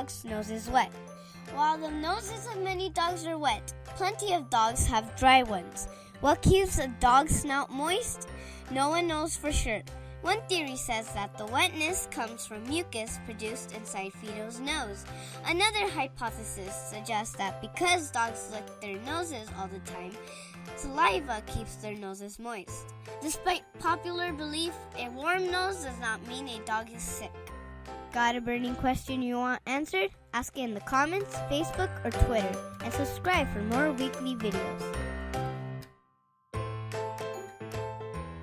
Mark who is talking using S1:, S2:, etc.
S1: dog's nose is wet. While the noses of many dogs are wet, plenty of dogs have dry ones. What keeps a dog's snout moist? No one knows for sure. One theory says that the wetness comes from mucus produced inside Fido's nose. Another hypothesis suggests that because dogs lick their noses all the time, saliva keeps their noses moist. Despite popular belief, a warm nose does not mean a dog is sick. Got a burning question you want answered? Ask it in the comments, Facebook, or Twitter, and subscribe for more weekly videos.